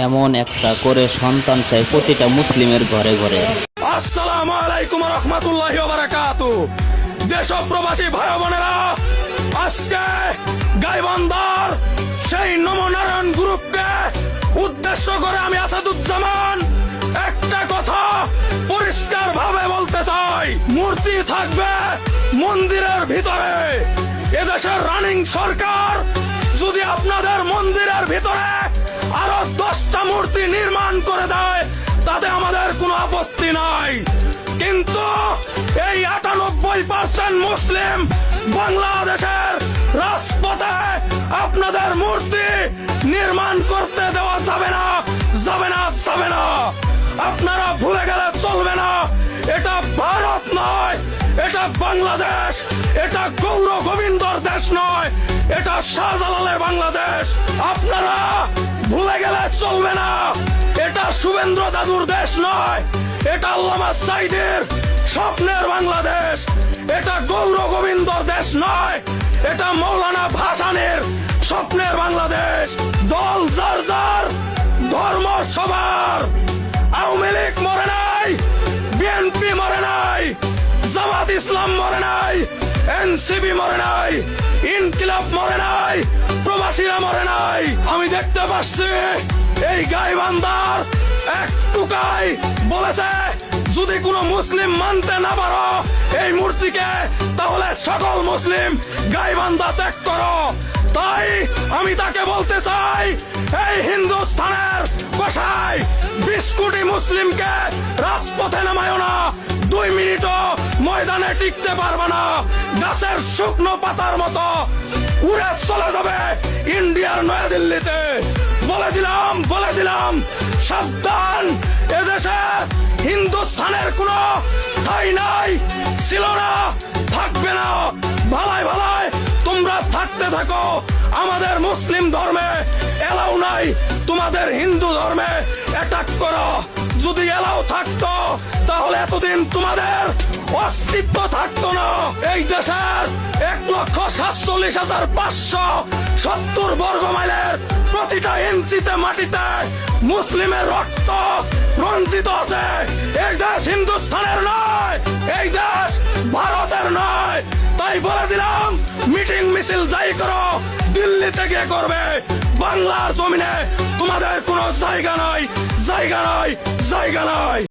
এমন একটা করে সন্তান চাই প্রতিটা মুসলিমের ঘরে ঘরে। আসসালামু আলাইকুম ওয়া রাহমাতুল্লাহি ওয়া বারাকাতুহু। দেশ ও প্রবাসী ভাই বোনেরা, আজকে গাইবান্ধার সেই নমনারায়ণ গ্রুপকে উদ্দেশ্য করে আমি আসাদুজ্জামান একটা কথা পরিষ্কার ভাবে বলতে চাই। মূর্তি থাকবে মন্দিরের ভিতরে। এদেশের রানিং সরকার যদি আপনাদের মন্দিরের ভিতরে আরো 10টা মূর্তি নির্মাণ করে দেয় তাতে আমাদের কোনো আপত্তি নাই, কিন্তু এই 98% মুসলিম বাংলাদেশের রাজপথে আপনাদের মূর্তি নির্মাণ করতে দেওয়া যাবে না, যাবে না, যাবে না। আপনারা ভুলে গেলে চলবে না, এটা ভারত নয়, এটা বাংলাদেশ, এটা গৌর গোবিন্দর দেশ নয়, এটা শাহজালালের বাংলাদেশ। আপনারা ভুলে গেলে চলবে না, এটা শুভেন্দ্র দাদুর দেশ নয়, এটা আল্লামা সাইদের স্বপ্নের বাংলাদেশ, এটা গৌর গোবিন্দর দেশ নয়, এটা মৌলানা ভাসানের স্বপ্নের বাংলাদেশ। দল যার যার, ধর্ম সবার। আওয়ামী লীগ মরে নাই, বিএনপি মরে নাই, জামাত ইসলাম মরে নাই, এনসিপি মরে নাই, ইনকিলাব মরে নাই, প্রবাসীরা মরে নাই। আমি দেখতে পাচ্ছি এই গাইবান্ধার এক টুকাই বলেছে যদি কোনো মুসলিম মানতে না পারো এই মূর্তিকে তাহলে সকল মুসলিম গাইবান্ধা ত্যাগ করো। তাই আমি তাকে বলতে চাই, এই হিন্দুস্তানের কসাই 20 কোটি মুসলিমকে রাজপথে নামায় না, 2 মিনিটও ময়দানে টিকতে পারবে না, গাছের শুকনো পাতার মতো উড়ে চলে যাবে ইন্ডিয়ার নয়াদিল্লিতে। বলে দিলাম সাবধান, এদেশে হিন্দুস্তানের কোনো ঠাই নাই, ছিল না, থাকবে না। ভালাই ভালাই তোমরা থাকতে থাকো, আমাদের মুসলিম ধর্মে এলাও নাই, তোমাদের হিন্দু ধর্মে অ্যাটাক করো। যদি এলাও থাকতো তাহলে এতদিন তোমাদের অস্তিত্ব থাকতো না। এই দেশের 1,47,570 বর্গ মাইলের প্রতিটা ইঞ্চিতে মাটিতে মুসলিমের রক্ত রঞ্জিত আছে। এই দেশ হিন্দুস্তানের নয়, এই দেশ ভারতের নয়। তাই বলে দিলাম, মিটিং মিছিল যাই করো দিল্লি থেকে করবে, বাংলার জমিনে তোমাদের কোনো জায়গা নাই, জায়গা নাই, জায়গা নাই।